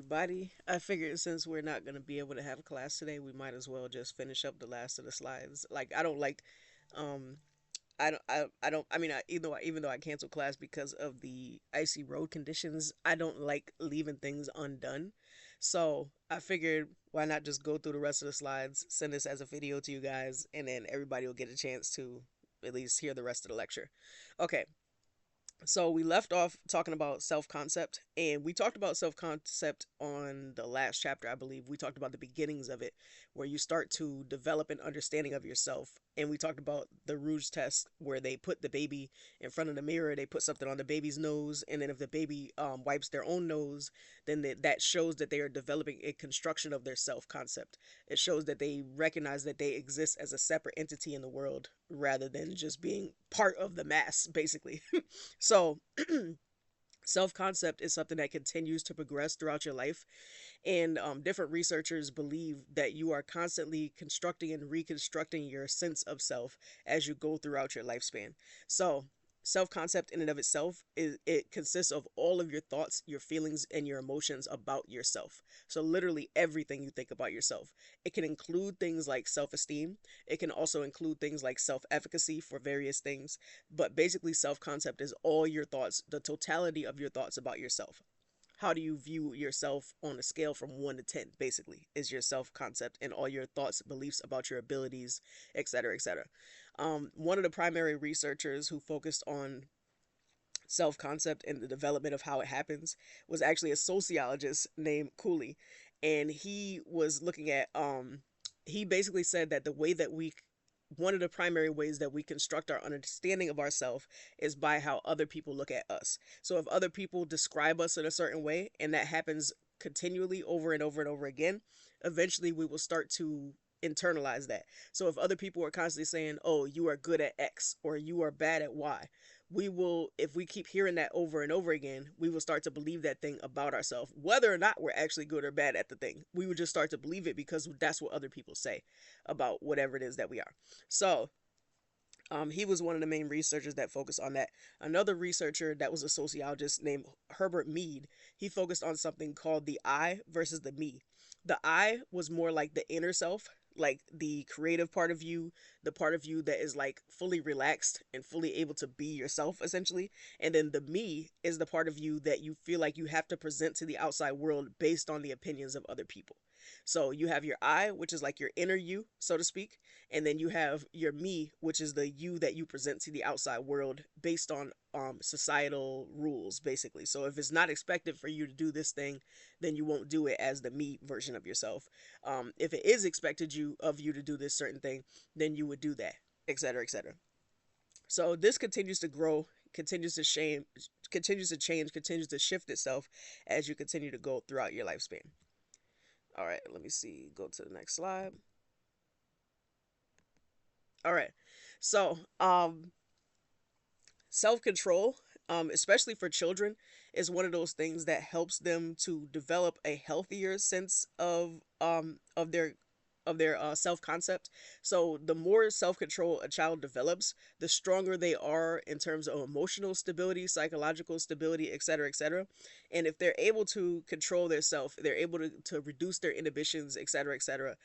everybody. I figured since we're not going to be able to have class today, we might as well just finish up the last of the slides. Like I don't like um I don't I mean I, even though I canceled class because of the icy road conditions, I don't like leaving things undone. So, I figured why not just go through the rest of the slides, send this as a video to you guys, and then everybody will get a chance to at least hear the rest of the lecture. Okay, so we left off talking about self-concept, and we talked about self-concept on the last chapter. I believe we talked about the beginnings of it, where you start to develop an understanding of yourself. And we talked about the rouge test, where they put the baby in front of the mirror, they put something on the baby's nose, and then if the baby wipes their own nose, then that shows that they are developing a construction of their self-concept. It shows that they recognize that they exist as a separate entity in the world rather than just being part of the mass, basically. So, self concept is something that continues to progress throughout your life. And different researchers believe that you are constantly constructing and reconstructing your sense of self as you go throughout your lifespan. So, self concept in and of itself is it consists of all of your thoughts, your feelings, and your emotions about yourself. So literally everything you think about yourself. It can include things like self-esteem. It can also include things like self-efficacy for various things. But basically self-concept is all your thoughts, the totality of your thoughts about yourself. How do you view yourself on a scale from 1 to 10, basically, is your self concept and all your thoughts, beliefs about your abilities, etc., etc. One of the primary researchers who focused on self concept and the development of how it happens was actually a sociologist named Cooley. And he was looking at, he basically said that one of the primary ways that we construct our understanding of ourselves is by how other people look at us. So if other people describe us in a certain way, and that happens continually over and over and over again, eventually we will start to internalize that. So if other people are constantly saying, "Oh, you are good at X," or "You are bad at Y," we will, if we keep hearing that over and over again, we will start to believe that thing about ourselves, whether or not we're actually good or bad at the thing. We would just start to believe it because that's what other people say about whatever it is that we are. So, he was one of the main researchers that focused on that. Another researcher that was a sociologist named Herbert Mead, he focused on something called the I versus the me. The I was more like the inner self, like the creative part of you, the part of you that is like fully relaxed and fully able to be yourself, essentially. And then the me is the part of you that you feel like you have to present to the outside world based on the opinions of other people. So you have your I, which is like your inner you, so to speak, and then you have your me, which is the you that you present to the outside world based on societal rules, basically. So if it's not expected for you to do this thing, then you won't do it as the me version of yourself. If it is expected of you to do this certain thing, then you would do that, etc., etc. So this continues to grow, continues to change, continues to shift itself as you continue to go throughout your lifespan. All right, let me see. Go to the next slide. All right. So, self-control, especially for children, is one of those things that helps them to develop a healthier sense of their self-concept. So the more self-control a child develops, the stronger they are in terms of emotional stability, psychological stability, etc., etc. And if they're able to control their self, they're able to reduce their inhibitions, etc., etc.,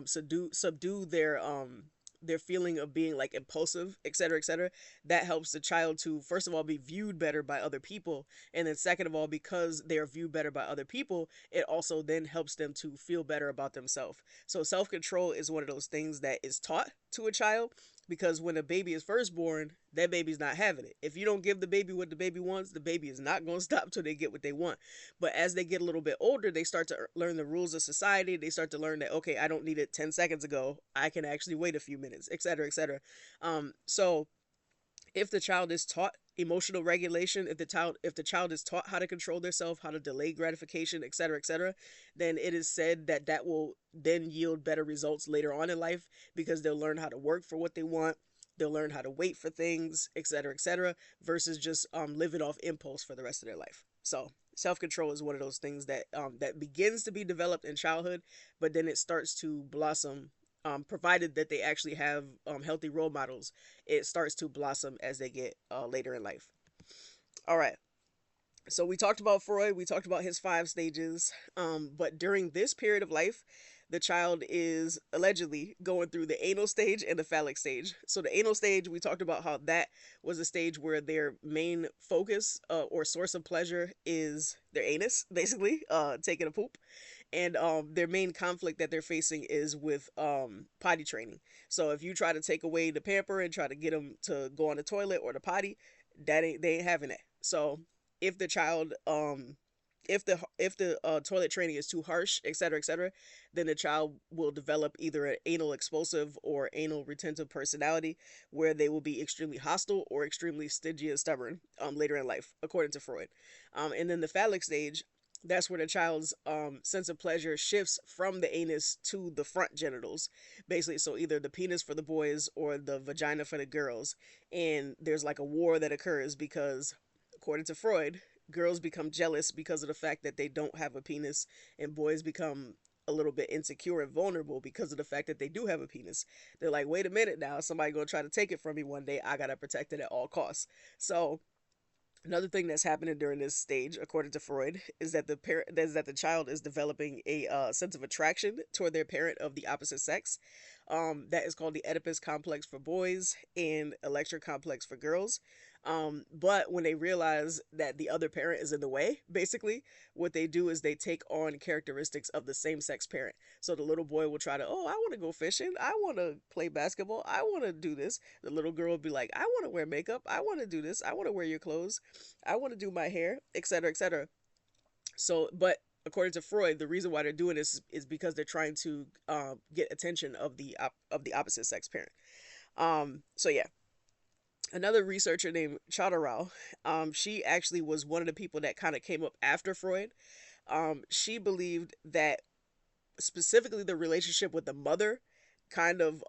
subdue their feeling of being like impulsive, etc., etc. That helps the child to, first of all, be viewed better by other people, and then second of all, because they are viewed better by other people, it also then helps them to feel better about themselves. So self-control is one of those things that is taught to a child, because when a baby is first born, that baby's not having it. If you don't give the baby what the baby wants, the baby is not going to stop till they get what they want. But as they get a little bit older, they start to learn the rules of society. They start to learn that, okay, I don't need it 10 seconds ago. I can actually wait a few minutes, etc., etc. So if the child is taught emotional regulation, if the child is taught how to control themselves, how to delay gratification, etc., etc., then it is said that that will then yield better results later on in life, because they'll learn how to work for what they want. They'll learn how to wait for things, etc., etc., versus just living off impulse for the rest of their life. So self-control is one of those things that begins to be developed in childhood, but then it starts to blossom, provided that they actually have healthy role models. It starts to blossom as they get later in life. All right. So we talked about Freud, we talked about his 5 stages. But during this period of life, the child is allegedly going through the anal stage and the phallic stage. So the anal stage, we talked about how that was a stage where their main focus or source of pleasure is their anus, basically, taking a poop. And their main conflict that they're facing is with potty training. So if you try to take away the pamper and try to get them to go on the toilet or the potty, they ain't having that. So if the child if the toilet training is too harsh, etc., then the child will develop either an anal explosive or anal retentive personality, where they will be extremely hostile or extremely stingy and stubborn later in life, according to Freud. And then the phallic stage, that's where the child's sense of pleasure shifts from the anus to the front genitals, basically. So either the penis for the boys or the vagina for the girls. And there's like a war that occurs because, according to Freud, girls become jealous because of the fact that they don't have a penis, and boys become a little bit insecure and vulnerable because of the fact that they do have a penis. They're like, wait a minute now, somebody gonna try to take it from me one day. I gotta protect it at all costs. So another thing that's happening during this stage, according to Freud, is that the child is developing a sense of attraction toward their parent of the opposite sex. That is called the Oedipus complex for boys and Electra complex for girls. But when they realize that the other parent is in the way, basically, what they do is they take on characteristics of the same sex parent. So the little boy will try to, oh, I want to go fishing. I want to play basketball. I want to do this. The little girl will be like, I want to wear makeup. I want to do this. I want to wear your clothes. I want to do my hair, etc., etc. So, but according to Freud, the reason why they're doing this is because they're trying to get attention of the opposite sex parent. So yeah, another researcher named Chodorow, she actually was one of the people that kind of came up after Freud. She believed that specifically the relationship with the mother kind of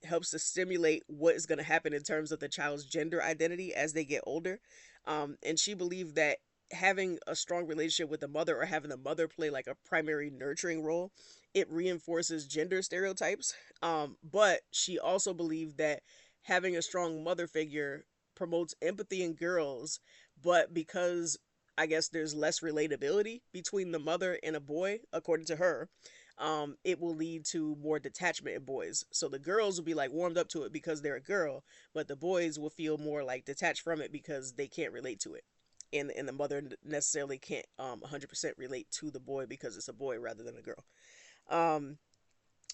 helps to stimulate what is going to happen in terms of the child's gender identity as they get older. And she believed that having a strong relationship with the mother, or having the mother play like a primary nurturing role, it reinforces gender stereotypes. But she also believed that having a strong mother figure promotes empathy in girls, but because I guess there's less relatability between the mother and a boy, according to her, it will lead to more detachment in boys. So the girls will be like warmed up to it because they're a girl, but the boys will feel more like detached from it because they can't relate to it. And the mother necessarily can't 100% relate to the boy because it's a boy rather than a girl. Um,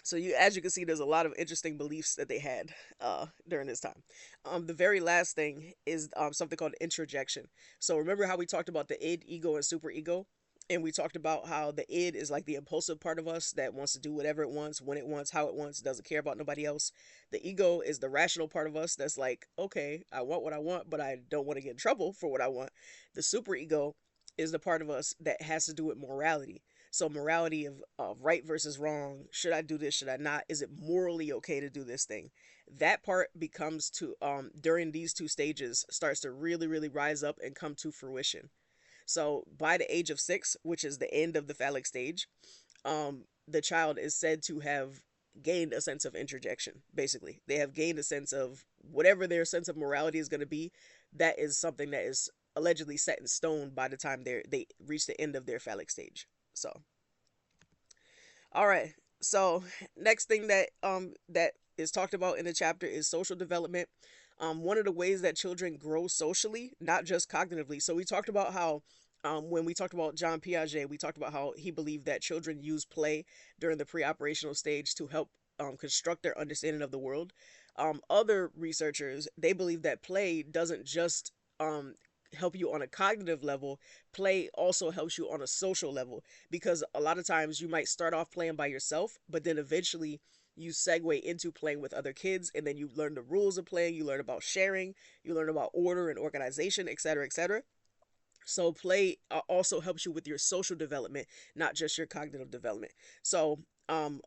so you, as you can see, there's a lot of interesting beliefs that they had during this time. The very last thing is something called introjection. So remember how we talked about the id, ego, and superego, and we talked about how the id is like the impulsive part of us that wants to do whatever it wants, when it wants, how it wants, doesn't care about nobody else. The ego is the rational part of us that's like, okay, I want what I want, but I don't want to get in trouble for what I want. The superego is the part of us that has to do with morality. So morality of right versus wrong. Should I do this? Should I not? Is it morally okay to do this thing? That part becomes to during these 2 stages starts to really, really rise up and come to fruition. So by the age of 6, which is the end of the phallic stage, the child is said to have gained a sense of interjection. Basically, they have gained a sense of whatever their sense of morality is going to be. That is something that is allegedly set in stone by the time they reach the end of their phallic stage. So, all right. So, next thing that is talked about in the chapter is social development. One of the ways that children grow socially, not just cognitively. So we talked about how when we talked about John Piaget, we talked about how he believed that children use play during the pre-operational stage to help construct their understanding of the world. Other researchers, they believe that play doesn't just help you on a cognitive level. Play also helps you on a social level, because a lot of times you might start off playing by yourself, but then eventually you segue into playing with other kids, and then you learn the rules of playing, you learn about sharing, you learn about order and organization, etc., etc. So play also helps you with your social development, not just your cognitive development. So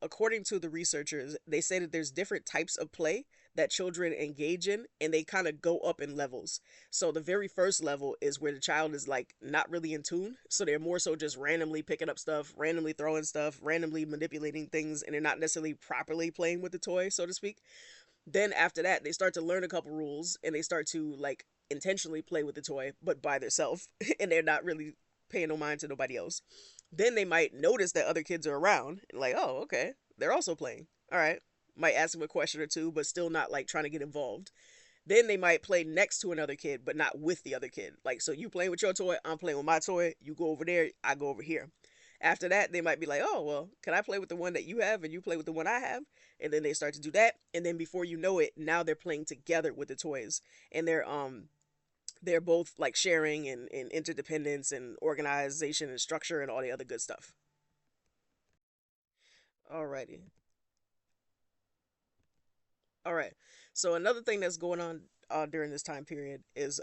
according to the researchers, they say that there's different types of play that children engage in, and they kind of go up in levels. So the very first level is where the child is like not really in tune, so they're more so just randomly picking up stuff, randomly throwing stuff, randomly manipulating things, and they're not necessarily properly playing with the toy, so to speak. Then after that, they start to learn a couple rules, and they start to like intentionally play with the toy but by themselves and they're not really paying no mind to nobody else. Then they might notice that other kids are around and like, oh, okay, they're also playing. All right. Might ask them a question or two, but still not like trying to get involved. Then they might play next to another kid, but not with the other kid. Like, so you playing with your toy, I'm playing with my toy. You go over there, I go over here. After that, they might be like, oh, well, can I play with the one that you have and you play with the one I have? And then they start to do that. And then before you know it, now they're playing together with the toys. And they're both like sharing and interdependence and organization and structure and all the other good stuff. Alrighty. All right. So another thing that's going on during this time period is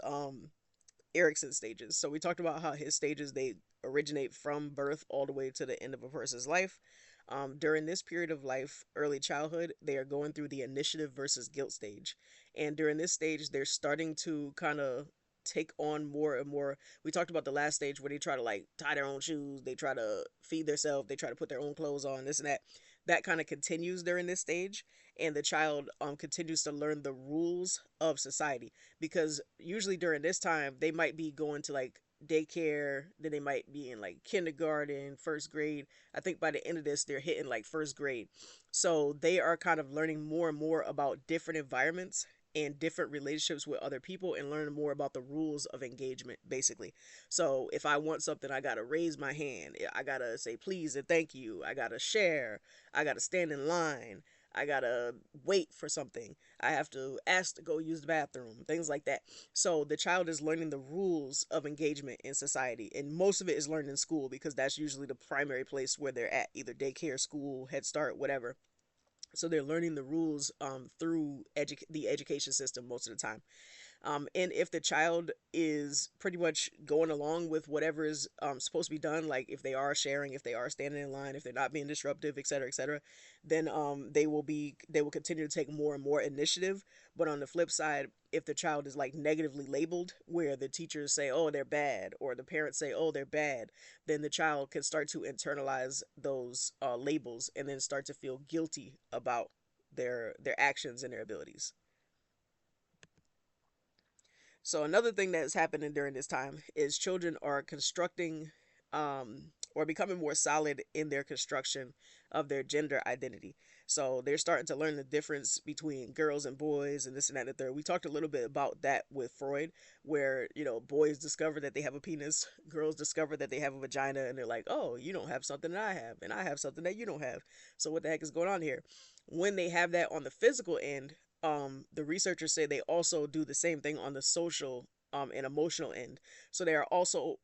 Erickson's stages. So we talked about how his stages they originate from birth all the way to the end of a person's life. During this period of life, early childhood, they are going through the initiative versus guilt stage, and during this stage, they're starting to kind of take on more and more. We talked about the last stage where they try to like tie their own shoes, they try to feed themselves, they try to put their own clothes on, this and that. That kind of continues during this stage, and the child continues to learn the rules of society because usually during this time they might be going to like daycare, then they might be in like kindergarten, first grade. I think by the end of this they're hitting like first grade. So they are kind of learning more and more about different environments and different relationships with other people and learning more about the rules of engagement basically. So if I want something, I got to raise my hand. I got to say please and thank you. I got to share. I got to stand in line. I gotta wait for something. I have to ask to go use the bathroom, things like that. So the child is learning the rules of engagement in society, and most of it is learned in school because that's usually the primary place where they're at, either daycare, school, Head Start, whatever. So they're learning the rules through the education system most of the time. And if the child is pretty much going along with whatever is supposed to be done, like if they are sharing, if they are standing in line, if they're not being disruptive, et cetera, then they will continue to take more and more initiative. But on the flip side, if the child is like negatively labeled, where the teachers say, "Oh, they're bad," or the parents say, "Oh, they're bad," then the child can start to internalize those labels and then start to feel guilty about their actions and their abilities. So another thing that is happening during this time is children are constructing or becoming more solid in their construction of their gender identity. So they're starting to learn the difference between girls and boys and this and that and the third. We talked a little bit about that with Freud, where, boys discover that they have a penis, girls discover that they have a vagina, and they're like, oh, you don't have something that I have, and I have something that you don't have. So what the heck is going on here? When they have that on the physical end, the researchers say they also do the same thing on the social and emotional end. So they are also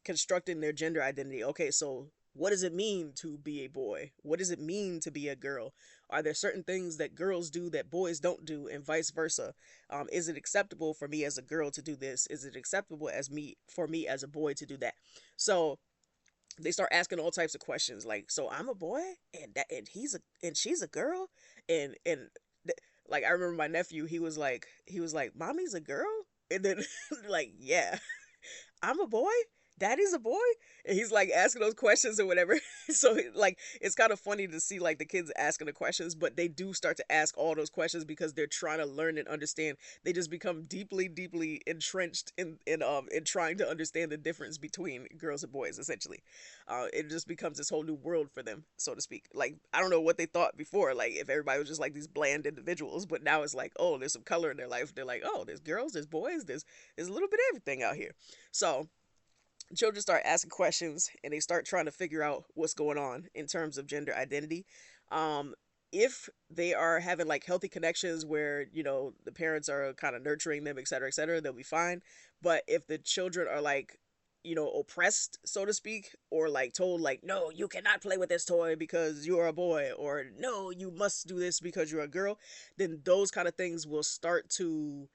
constructing their gender identity. Okay, so what does it mean to be a boy? What does it mean to be a girl? Are there certain things that girls do that boys don't do, and vice versa? Is it acceptable for me as a girl to do this? Is it acceptable as me for me as a boy to do that? So they start asking all types of questions like, so I'm a boy and she's a girl, and like I remember my nephew, he was like mommy's a girl, and then like, yeah, I'm a boy, daddy's a boy, and he's like asking those questions or whatever. So like it's kind of funny to see like the kids asking the questions, but they do start to ask all those questions because they're trying to learn and understand. They just become deeply deeply entrenched in trying to understand the difference between girls and boys essentially. It just becomes this whole new world for them, so to speak. Like I don't know what they thought before, like if everybody was just like these bland individuals, but now it's like, oh, there's some color in their life. They're like, oh, there's girls, there's boys, there's a little bit of everything out here. So children start asking questions and they start trying to figure out what's going on in terms of gender identity. Um, if they are having like healthy connections where, the parents are kind of nurturing them, et cetera, they'll be fine. But if the children are like, oppressed, so to speak, or like told, like, no, you cannot play with this toy because you're a boy, or no, you must do this because you're a girl, then those kind of things will start to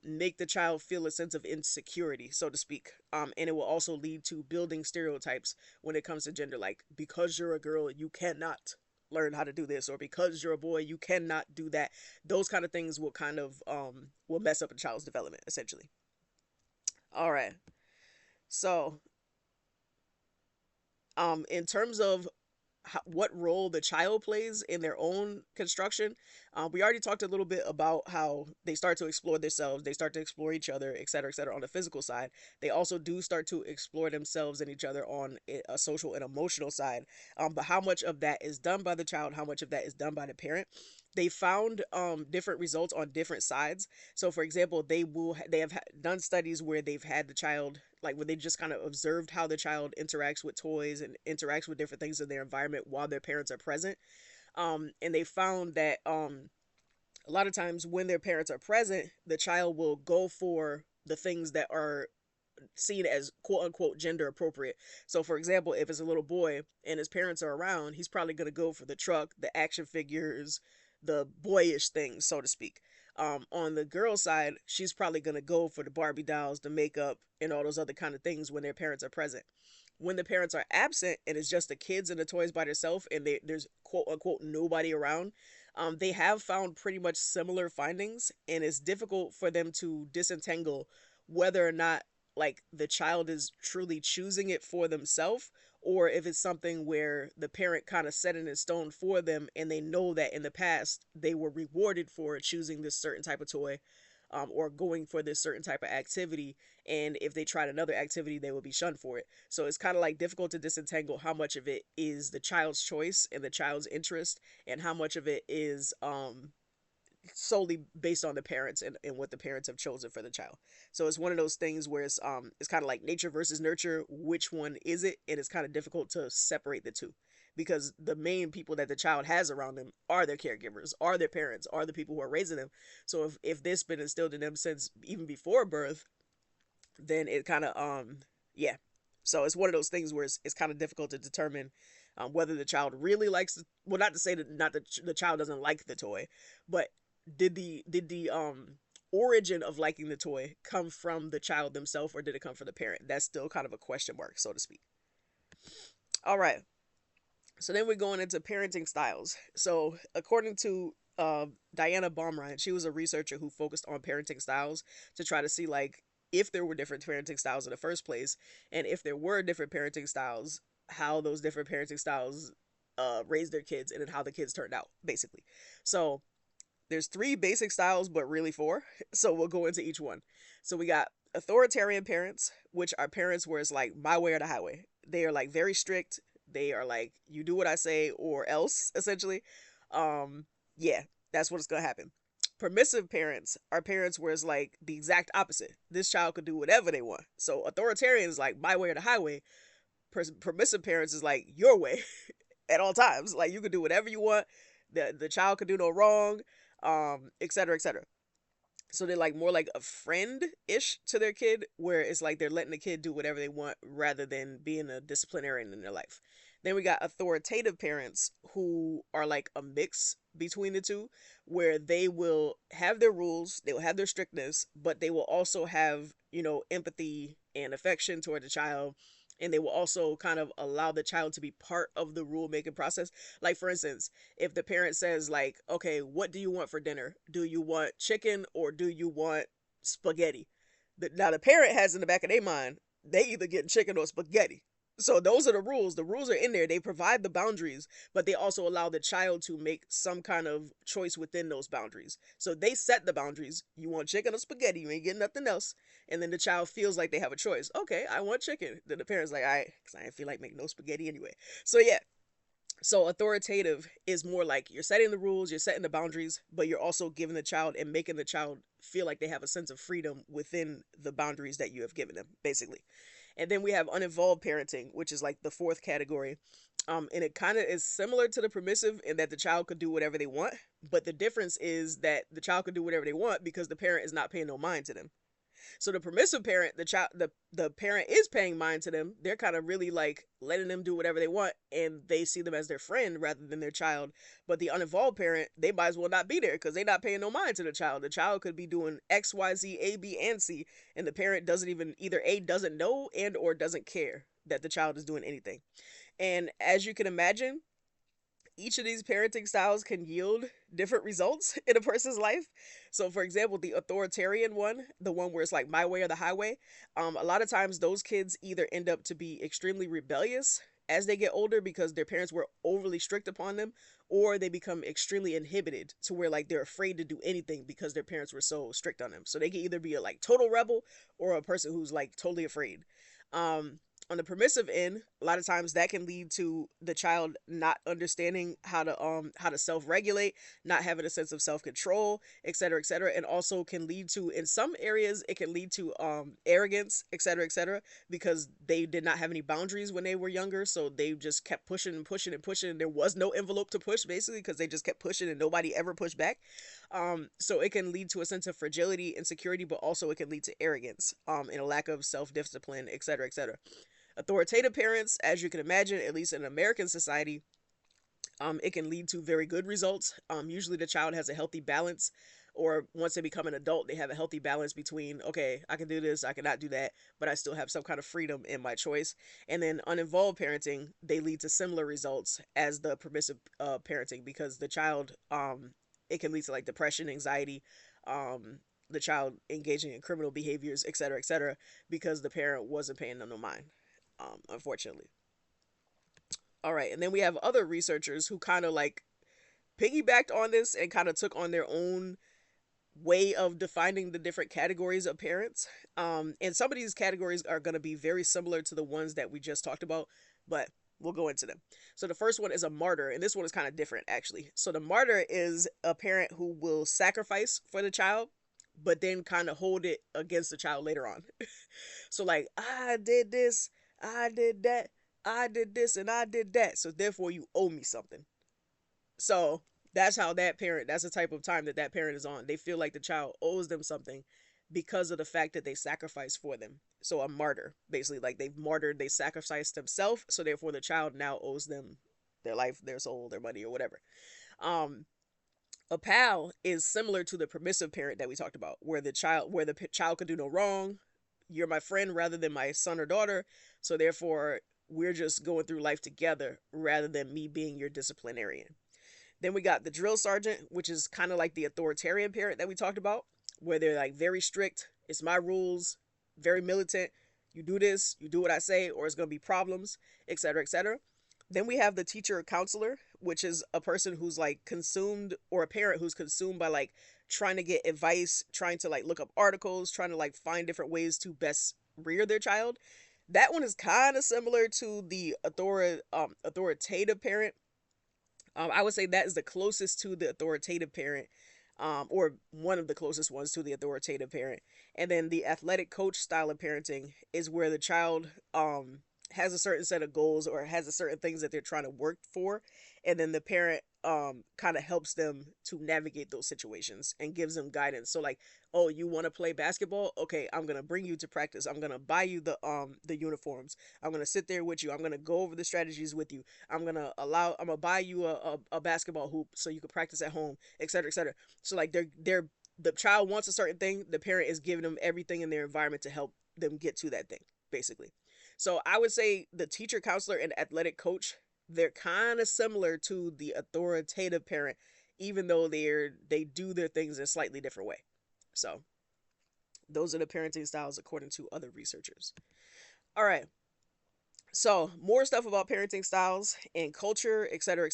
make the child feel a sense of insecurity, so to speak. And it will also lead to building stereotypes when it comes to gender, like because you're a girl you cannot learn how to do this, or because you're a boy you cannot do that. Those kind of things will kind of will mess up a child's development essentially. All right. So in terms of what role the child plays in their own construction. We already talked a little bit about how they start to explore themselves, they start to explore each other, et cetera, on the physical side. They also do start to explore themselves and each other on a social and emotional side. But how much of that is done by the child, how much of that is done by the parent? They found different results on different sides. So, for example, they have done studies where they've had the child, like where they just kind of observed how the child interacts with toys and interacts with different things in their environment while their parents are present. And they found that a lot of times when their parents are present, the child will go for the things that are seen as quote unquote gender appropriate. So, for example, if it's a little boy and his parents are around, he's probably going to go for the truck, the action figures, the boyish things, so to speak. On the girl side, she's probably going to go for the Barbie dolls, the makeup, and all those other kind of things when their parents are present. When the parents are absent and it's just the kids and the toys by themselves and there's quote unquote nobody around, they have found pretty much similar findings, and it's difficult for them to disentangle whether or not like the child is truly choosing it for themselves, or if it's something where the parent kind of set it in stone for them and they know that in the past they were rewarded for choosing this certain type of toy, or going for this certain type of activity, and if they tried another activity they would be shunned for it. So it's kind of like difficult to disentangle how much of it is the child's choice and the child's interest, and how much of it is solely based on the parents and what the parents have chosen for the child. So it's one of those things where it's kind of like nature versus nurture. Which one is it? And it's kind of difficult to separate the two, because the main people that the child has around them are their caregivers, are their parents, are the people who are raising them. So if this been instilled in them since even before birth, then it kind of yeah. So it's one of those things where it's kind of difficult to determine whether the child really likes well, not to say that not that the child doesn't like the toy, but did the origin of liking the toy come from the child themselves, or did it come from the parent? That's still kind of a question mark, so to speak. All right. So then we're going into parenting styles. So according to Diana Baumrind, she was a researcher who focused on parenting styles to try to see like if there were different parenting styles in the first place, and if there were different parenting styles, how those different parenting styles raised their kids and then how the kids turned out, basically. So there's three basic styles, but really four. So we'll go into each one. So we got authoritarian parents, which are parents where it's like my way or the highway. They are like very strict. They are like, you do what I say or else, essentially. Yeah, that's what's gonna happen. Permissive parents are parents where it's like the exact opposite. This child could do whatever they want. So authoritarian is like my way or the highway. Permissive parents is like your way at all times. Like you could do whatever you want. The child could do no wrong, et cetera, et cetera. So they're like more like a friend ish to their kid, where it's like they're letting the kid do whatever they want rather than being a disciplinarian in their life. Then we got authoritative parents who are like a mix between the two, where they will have their rules, they will have their strictness, but they will also have, empathy and affection toward the child. And they will also kind of allow the child to be part of the rule making process. Like, for instance, if the parent says, like, okay, what do you want for dinner? Do you want chicken or do you want spaghetti? Now, the parent has in the back of their mind, they either getting chicken or spaghetti. So those are the rules. The rules are in there. They provide the boundaries, but they also allow the child to make some kind of choice within those boundaries. So they set the boundaries. You want chicken or spaghetti? You ain't getting nothing else. And then the child feels like they have a choice. Okay, I want chicken. Then the parent's like, all right, because I didn't feel like making no spaghetti anyway. So yeah. So authoritative is more like you're setting the rules, you're setting the boundaries, but you're also giving the child and making the child feel like they have a sense of freedom within the boundaries that you have given them, basically. And then we have uninvolved parenting, which is like the fourth category. And it kind of is similar to the permissive in that the child could do whatever they want, but the difference is that the child could do whatever they want because the parent is not paying no mind to them. So the permissive parent, the parent is paying mind to them. They're kind of really like letting them do whatever they want, and they see them as their friend rather than their child. But the uninvolved parent, they might as well not be there because they're not paying no mind to the child. The child could be doing X, Y, Z, A, B, and C, and the parent doesn't even either A doesn't know and or doesn't care that the child is doing anything. And as you can imagine, each of these parenting styles can yield different results in a person's life. So, for example, the authoritarian one, the one where it's like my way or the highway, a lot of times those kids either end up to be extremely rebellious as they get older because their parents were overly strict upon them, or they become extremely inhibited to where like they're afraid to do anything because their parents were so strict on them. So they can either be a like total rebel or a person who's like totally afraid. Um, on the permissive end, a lot of times that can lead to the child not understanding how to self-regulate, not having a sense of self-control, etc., and also can lead to, in some areas it can lead to arrogance, etc., because they did not have any boundaries when they were younger, so they just kept pushing and pushing and pushing, and there was no envelope to push basically because they just kept pushing and nobody ever pushed back. So it can lead to a sense of fragility, insecurity, but also it can lead to arrogance, and a lack of self-discipline, etc. Authoritative parents, as you can imagine, at least in American society, it can lead to very good results. Usually the child has a healthy balance, or once they become an adult, they have a healthy balance between, okay, I can do this, I cannot do that, but I still have some kind of freedom in my choice. And then uninvolved parenting, they lead to similar results as the permissive parenting, because the child, it can lead to like depression, anxiety, the child engaging in criminal behaviors, etc., because the parent wasn't paying them no mind, unfortunately. All right, and then we have other researchers who kind of like piggybacked on this and kind of took on their own way of defining the different categories of parents. And some of these categories are going to be very similar to the ones that we just talked about, but we'll go into them. So the first one is a martyr, and this one is kind of different actually. So the martyr is a parent who will sacrifice for the child, but then kind of hold it against the child later on. So like, I did this, I did that, I did this, and I did that. So therefore, you owe me something. So that's how that parent, that's the type of time that that parent is on. They feel like the child owes them something because of the fact that they sacrificed for them. So a martyr, basically, like they've martyred, they sacrificed themselves. So therefore, the child now owes them their life, their soul, their money, or whatever. Um, a pal is similar to the permissive parent that we talked about, where the child could do no wrong. You're my friend rather than my son or daughter, so therefore we're just going through life together rather than me being your disciplinarian. Then we got the drill sergeant, which is kind of like the authoritarian parent that we talked about, where they're like very strict. It's my rules, very militant. You do this, you do what I say, or it's going to be problems, etc. Then we have the teacher or counselor, which is a person who's like consumed, or a parent who's consumed by like trying to get advice, trying to like look up articles, trying to like find different ways to best rear their child. That one is kind of similar to the authoritative parent. I would say that is the closest to the authoritative parent, or one of the closest ones to the authoritative parent. And then the athletic coach style of parenting is where the child has a certain set of goals or has a certain things that they're trying to work for, and then the parent kind of helps them to navigate those situations and gives them guidance. So like, oh, you want to play basketball? Okay, I'm gonna bring you to practice. I'm gonna buy you the uniforms. I'm gonna sit there with you. I'm gonna go over the strategies with you. I'm gonna buy you a basketball hoop so you can practice at home, etc. So like they're the child wants a certain thing, the parent is giving them everything in their environment to help them get to that thing, basically. So I would say the teacher, counselor, and athletic coach, they're kind of similar to the authoritative parent, even though they do their things in a slightly different way. So those are the parenting styles according to other researchers. All right. So more stuff about parenting styles and culture, etc.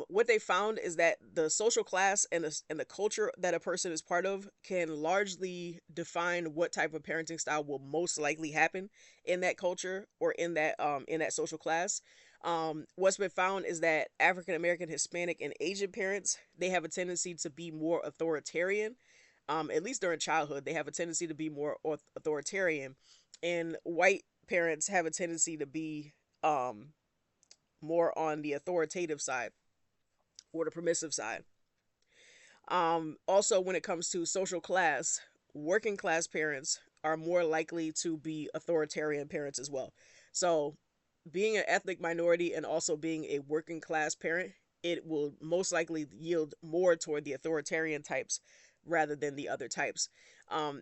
What they found is that the social class and the culture that a person is part of can largely define what type of parenting style will most likely happen in that culture or in that social class. What's been found is that African American, Hispanic, and Asian parents, they have a tendency to be more authoritarian. At least during childhood, they have a tendency to be more authoritarian, and white parents have a tendency to be more on the authoritative side or the permissive side. Also, when it comes to social class, working class parents are more likely to be authoritarian parents as well. So, being an ethnic minority and also being a working class parent, it will most likely yield more toward the authoritarian types rather than the other types.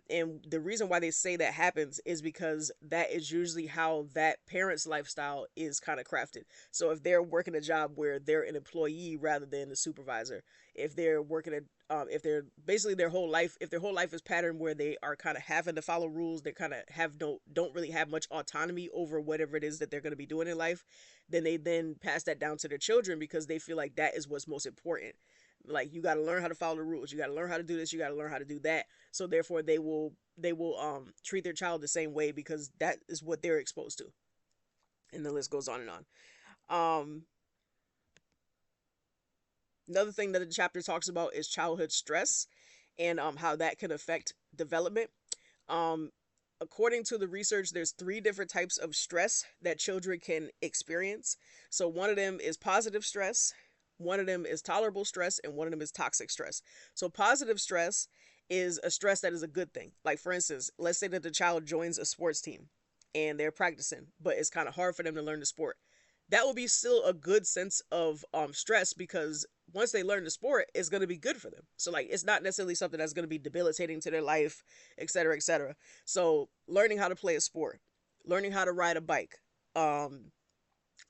And the reason why they say that happens is because that is usually how that parent's lifestyle is kind of crafted. So if they're working a job where they're an employee rather than a supervisor, if they're working at if they're basically their whole life, if their whole life is patterned where they are kind of having to follow rules, they kind of have don't really have much autonomy over whatever it is that they're going to be doing in life, then they then pass that down to their children because they feel like that is what's most important. Like, you got to learn how to follow the rules, you got to learn how to do this, you got to learn how to do that. So therefore they will treat their child the same way because that is what they're exposed to, and the list goes on and on. um Another thing that the chapter talks about is childhood stress, and how that can affect development. um According to the research, there's three different types of stress that children can experience. So one of them is positive stress, one of them is tolerable stress, and one of them is toxic stress. So positive stress is a stress that is a good thing. Like, for instance, let's say that the child joins a sports team and they're practicing, but it's kind of hard for them to learn the sport. That will be still a good sense of stress, because once they learn the sport, it's going to be good for them. So, like, it's not necessarily something that's going to be debilitating to their life, etc., etc. So learning how to play a sport, learning how to ride a bike, um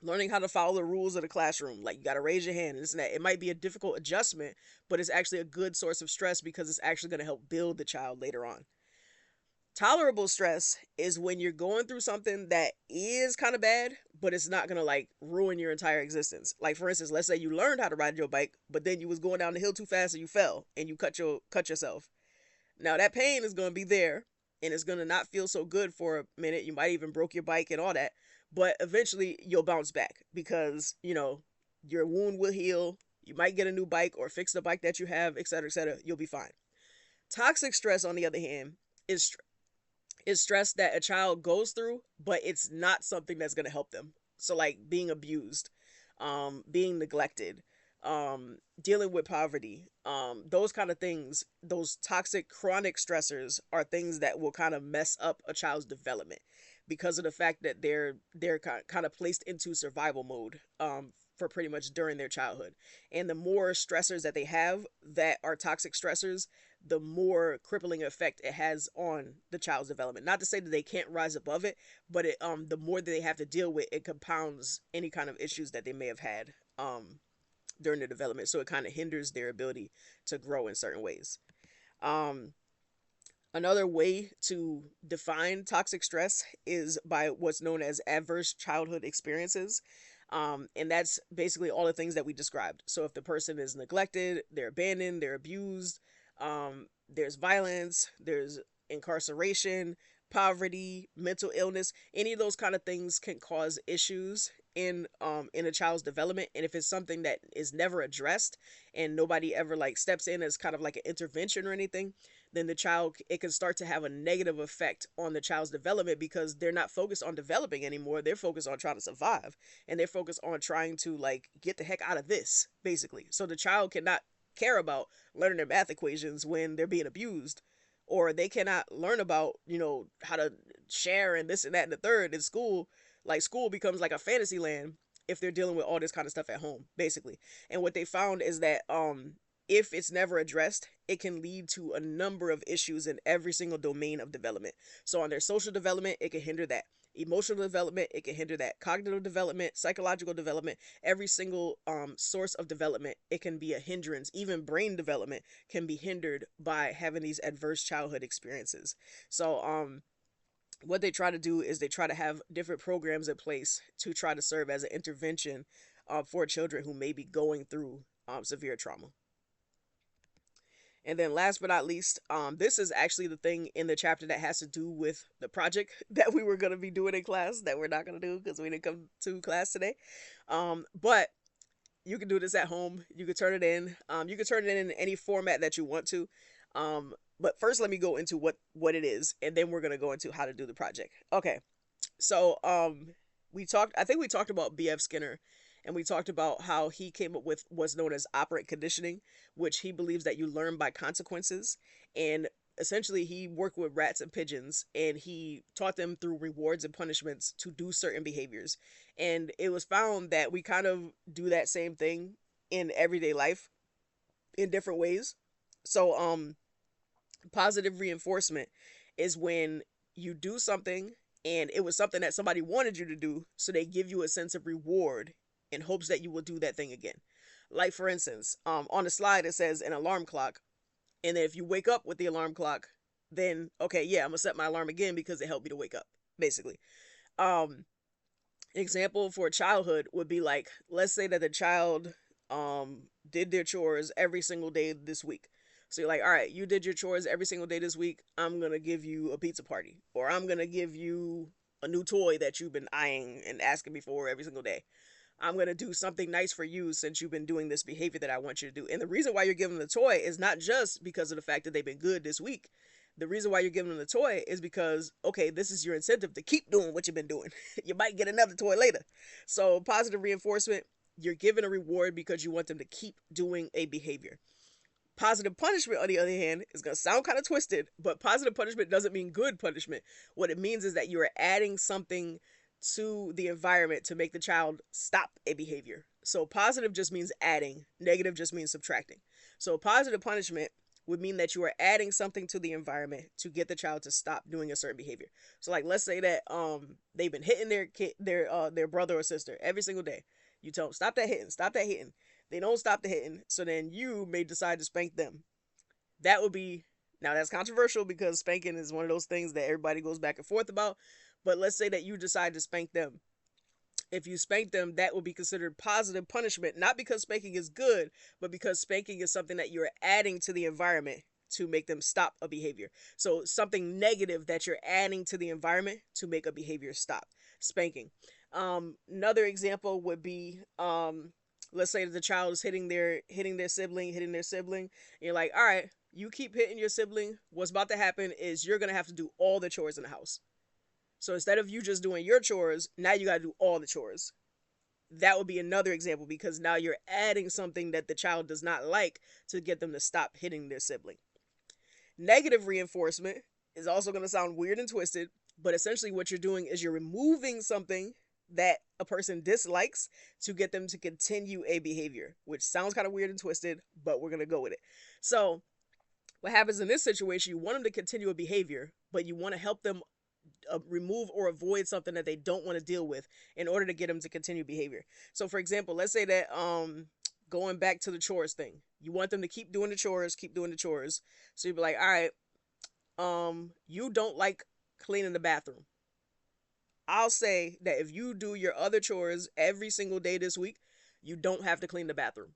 learning how to follow the rules of the classroom, like, you got to raise your hand and this and that. It might be a difficult adjustment, but it's actually a good source of stress because it's actually going to help build the child later on. Tolerable stress is when you're going through something that is kind of bad, but it's not gonna, like, ruin your entire existence. Like, for instance, let's say you learned how to ride your bike, but then you was going down the hill too fast and you fell and you cut yourself. Now that pain is gonna be there, and it's gonna not feel so good for a minute. You might even broke your bike and all that, but eventually you'll bounce back because your wound will heal. You might get a new bike or fix the bike that you have, etc., etc. You'll be fine. Toxic stress, on the other hand, is stress that a child goes through, but it's not something that's going to help them. So, like, being abused, being neglected, dealing with poverty, those kind of things, those toxic chronic stressors are things that will kind of mess up a child's development because of the fact that they're kind of placed into survival mode, for pretty much during their childhood. And the more stressors that they have that are toxic stressors, the more crippling effect it has on the child's development. Not to say that they can't rise above it, but the more that they have to deal with, it compounds any kind of issues that they may have had during their development. So it kind of hinders their ability to grow in certain ways. Um, Another way to define toxic stress is by what's known as adverse childhood experiences. And that's basically all the things that we described. So if the person is neglected, they're abandoned, they're abused, there's violence, there's incarceration, poverty, mental illness, any of those kind of things can cause issues in a child's development. And if it's something that is never addressed and nobody ever, like, steps in as kind of like an intervention or anything, then the child, it can start to have a negative effect on the child's development because they're not focused on developing anymore. They're focused on trying to survive, and they're focused on trying to, like, get the heck out of this, basically. So the child cannot care about learning their math equations when they're being abused, or they cannot learn about, how to share and this and that and the third in school. Like, school becomes like a fantasy land if they're dealing with all this kind of stuff at home, basically. And what they found is that if it's never addressed, it can lead to a number of issues in every single domain of development. So on their social development, it can hinder that. Emotional development, it can hinder that. Cognitive development, psychological development, every single source of development, it can be a hindrance. Even brain development can be hindered by having these adverse childhood experiences. So what they try to do is they try to have different programs in place to try to serve as an intervention for children who may be going through severe trauma. And then last but not least, this is actually the thing in the chapter that has to do with the project that we were going to be doing in class that we're not going to do because we didn't come to class today. But you can do this at home. You can turn it in. You can turn it in any format that you want to. But first, let me go into what it is, and then we're going to go into how to do the project. Okay. So I think we talked about B.F. Skinner, and we talked about how he came up with what's known as operant conditioning, which he believes that you learn by consequences. And essentially, he worked with rats and pigeons, and he taught them through rewards and punishments to do certain behaviors. And it was found that we kind of do that same thing in everyday life in different ways. So Positive reinforcement is when you do something and it was something that somebody wanted you to do, so they give you a sense of reward in hopes that you will do that thing again. Like for instance, on the slide it says an alarm clock, and then if you wake up with the alarm clock, then okay, yeah, I'm gonna set my alarm again because it helped me to wake up, basically. Um, Example for childhood would be like, let's say that the child did their chores every single day this week. So you're like, all right, you did your chores every single day this week. I'm gonna give you a pizza party, or I'm gonna give you a new toy that you've been eyeing and asking me for every single day. I'm going to do something nice for you since you've been doing this behavior that I want you to do. And the reason why you're giving them the toy is not just because of the fact that they've been good this week. The reason why you're giving them the toy is because, okay, this is your incentive to keep doing what you've been doing. You might get another toy later. So, positive reinforcement, you're giving a reward because you want them to keep doing a behavior. Positive punishment, on the other hand, is going to sound kind of twisted, but positive punishment doesn't mean good punishment. What it means is that you are adding something to the environment to make the child stop a behavior. So positive just means adding, negative just means subtracting. So positive punishment would mean that you are adding something to the environment to get the child to stop doing a certain behavior. So like let's say that they've been hitting their brother or sister every single day. You tell them stop that hitting, stop that hitting. They don't stop the hitting, so then you may decide to spank them. That would be, now that's controversial because spanking is one of those things that everybody goes back and forth about. But let's say that you decide to spank them. If you spank them, that will be considered positive punishment, not because spanking is good, but because spanking is something that you're adding to the environment to make them stop a behavior. So something negative that you're adding to the environment to make a behavior stop. Spanking. Another example would be, let's say that the child is hitting their sibling, And you're like, all right, you keep hitting your sibling. What's about to happen is you're gonna have to do all the chores in the house. So instead of you just doing your chores, now you got to do all the chores. That would be another example because now you're adding something that the child does not like to get them to stop hitting their sibling. Negative reinforcement is also going to sound weird and twisted, but essentially what you're doing is you're removing something that a person dislikes to get them to continue a behavior, which sounds kind of weird and twisted, but we're going to go with it. So, what happens in this situation, you want them to continue a behavior, but you want to help them remove or avoid something that they don't want to deal with in order to get them to continue behavior. So for example, let's say that going back to the chores thing, you want them to keep doing the chores, keep doing the chores. So you'd be like, all right, you don't like cleaning the bathroom. I'll say that if you do your other chores every single day this week, you don't have to clean the bathroom.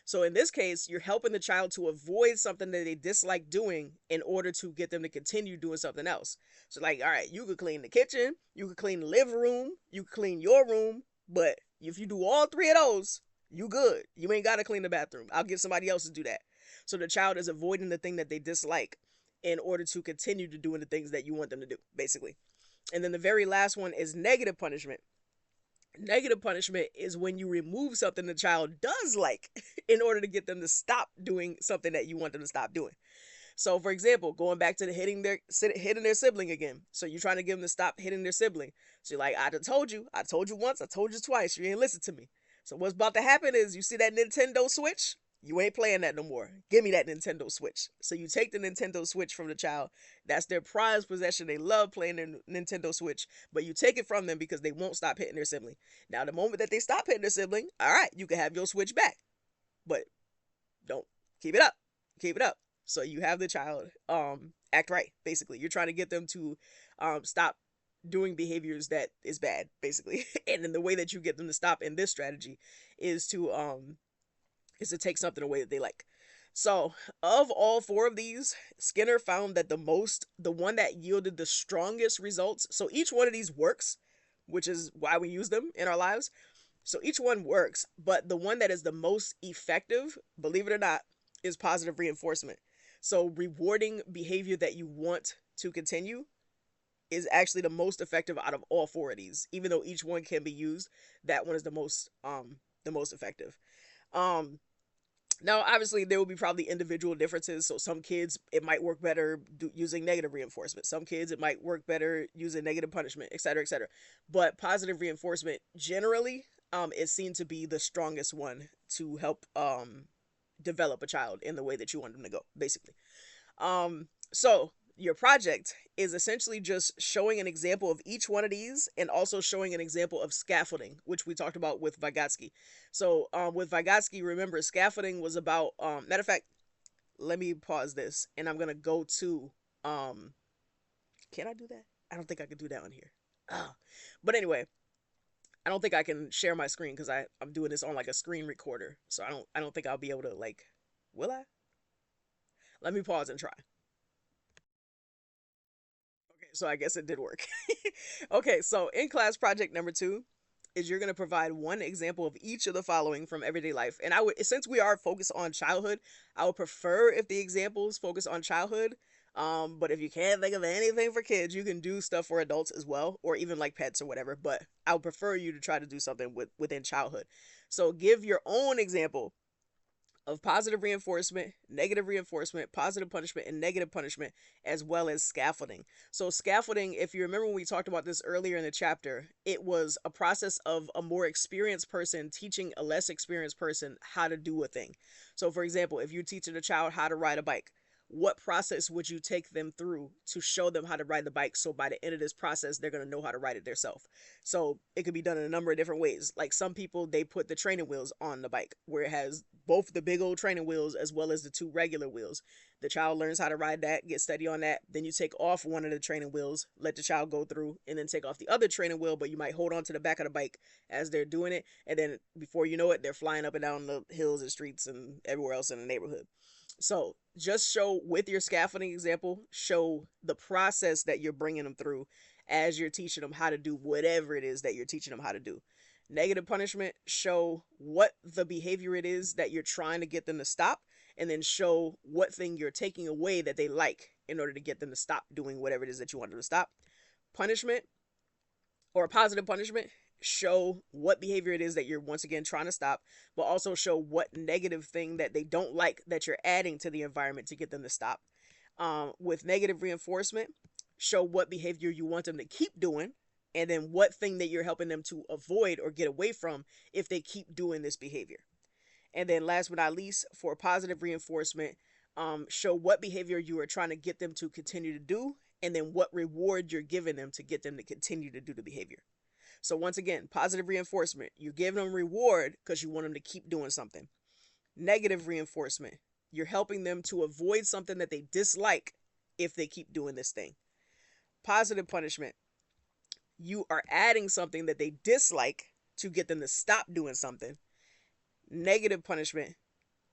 So in this case, you're helping the child to avoid something that they dislike doing in order to get them to continue doing something else. So like, all right, you could clean the kitchen, you could clean the living room, you could clean your room, but if you do all three of those, you good. You ain't got to clean the bathroom. I'll get somebody else to do that. So the child is avoiding the thing that they dislike in order to continue to doing the things that you want them to do, basically. And then the very last one is negative punishment. Negative punishment is when you remove something the child does like in order to get them to stop doing something that you want them to stop doing. So, for example, going back to the hitting their sibling again. So you're trying to get them to stop hitting their sibling. So you're like, I told you once, I told you twice, you ain't listen to me. So what's about to happen is you see that Nintendo Switch? You ain't playing that no more. Give me that Nintendo Switch. So you take the Nintendo Switch from the child. That's their prized possession. They love playing their Nintendo Switch, but you take it from them because they won't stop hitting their sibling. Now, the moment that they stop hitting their sibling, all right, you can have your Switch back, but don't keep it up. Keep it up. So you have the child act right. Basically, you're trying to get them to stop doing behaviors that is bad, basically. And then the way that you get them to stop in this strategy is to take something away that they like. So, of all four of these, Skinner found that the one that yielded the strongest results, so each one of these works, which is why we use them in our lives. So each one works, but the one that is the most effective, believe it or not, is positive reinforcement. So rewarding behavior that you want to continue is actually the most effective out of all four of these. Even though each one can be used, that one is the most effective. Now, obviously, there will be probably individual differences. So some kids, it might work better using negative reinforcement. Some kids, it might work better using negative punishment, etc., etc. But positive reinforcement generally is seen to be the strongest one to help develop a child in the way that you want them to go, basically. So your project is essentially just showing an example of each one of these and also showing an example of scaffolding, which we talked about with Vygotsky. So with Vygotsky, remember scaffolding was about matter of fact, let me pause this and I'm gonna go to um can I do that? I don't think I can do that on here. Oh. But anyway, I don't think I can share my screen because I'm doing this on like a screen recorder. So I don't think I'll be able to like will I? Let me pause and try. Okay, so I guess it did work. Okay, so in class project number 2 is you're going to provide one example of each of the following from everyday life. And I would, since we are focused on childhood, I would prefer if the examples focus on childhood. But if you can't think of anything for kids, you can do stuff for adults as well, or even like pets or whatever. But I would prefer you to try to do something within childhood. So give your own example of positive reinforcement, negative reinforcement, positive punishment, and negative punishment, as well as scaffolding. So, scaffolding, if you remember when we talked about this earlier in the chapter, it was a process of a more experienced person teaching a less experienced person how to do a thing. So, for example, if you're teaching a child how to ride a bike, what process would you take them through to show them how to ride the bike so by the end of this process they're going to know how to ride it themselves? So it could be done in a number of different ways. Like some people, they put the training wheels on the bike where it has both the big old training wheels as well as the two regular wheels. The child learns how to ride that, get steady on that. Then you take off one of the training wheels, let the child go through, and then take off the other training wheel, but you might hold on to the back of the bike as they're doing it. And then before you know it, they're flying up and down the hills and streets and everywhere else in the neighborhood. So just show with your scaffolding example, show the process that you're bringing them through as you're teaching them how to do whatever it is that you're teaching them how to do. Negative punishment, show what the behavior it is that you're trying to get them to stop, and then show what thing you're taking away that they like in order to get them to stop doing whatever it is that you want them to stop. Punishment or positive punishment, show what behavior it is that you're once again trying to stop, but also show what negative thing that they don't like that you're adding to the environment to get them to stop. With negative reinforcement, show what behavior you want them to keep doing, and then what thing that you're helping them to avoid or get away from if they keep doing this behavior. And then last but not least, for positive reinforcement, show what behavior you are trying to get them to continue to do, and then what reward you're giving them to get them to continue to do the behavior. So once again, positive reinforcement, you're giving them reward because you want them to keep doing something. Negative reinforcement, you're helping them to avoid something that they dislike if they keep doing this thing. Positive punishment, you are adding something that they dislike to get them to stop doing something. Negative punishment,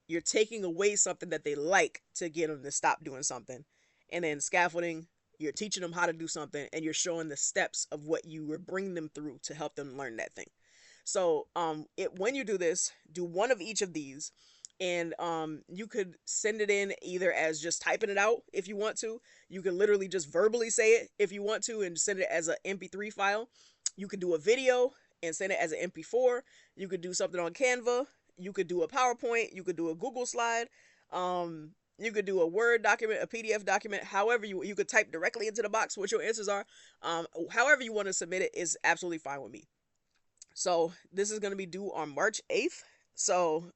you're taking away something that they like to get them to stop doing something. And then scaffolding, you're teaching them how to do something and you're showing the steps of what you were bringing them through to help them learn that thing. So when you do this, do one of each of these, and you could send it in either as just typing it out if you want to. You can literally just verbally say it if you want to and send it as an MP3 file. You could do a video and send it as an MP4. You could do something on Canva. You could do a PowerPoint. You could do a Google slide. You could do a Word document, a PDF document, however you could type directly into the box what your answers are. However you want to submit it is absolutely fine with me. So this is going to be due on March 8th. So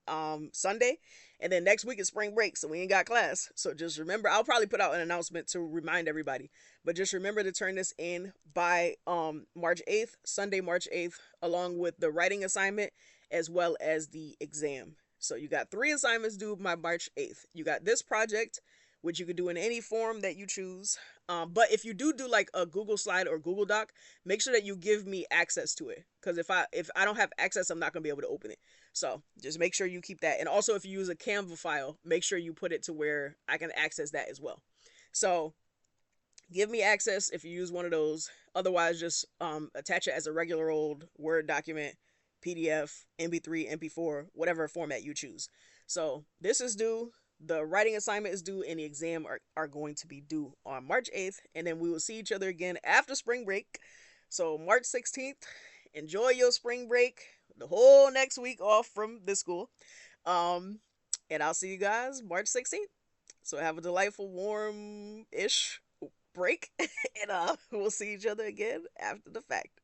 Sunday. And then next week is spring break, so we ain't got class. So just remember, I'll probably put out an announcement to remind everybody. But just remember to turn this in by March 8th, Sunday, March 8th, along with the writing assignment as well as the exam. So you got 3 assignments due by March 8th. You got this project, which you could do in any form that you choose. But if you do like a Google slide or Google Doc, make sure that you give me access to it. Because if I don't have access, I'm not going to be able to open it. So just make sure you keep that. And also if you use a Canva file, make sure you put it to where I can access that as well. So give me access if you use one of those. Otherwise, just attach it as a regular old Word document, PDF, MP3, MP4, whatever format you choose. So this is due. The writing assignment is due and the exam are going to be due on March 8th. And then we will see each other again after spring break. So March 16th, enjoy your spring break. The whole next week off from this school. And I'll see you guys March 16th. So have a delightful, warm-ish break. And we'll see each other again after the fact.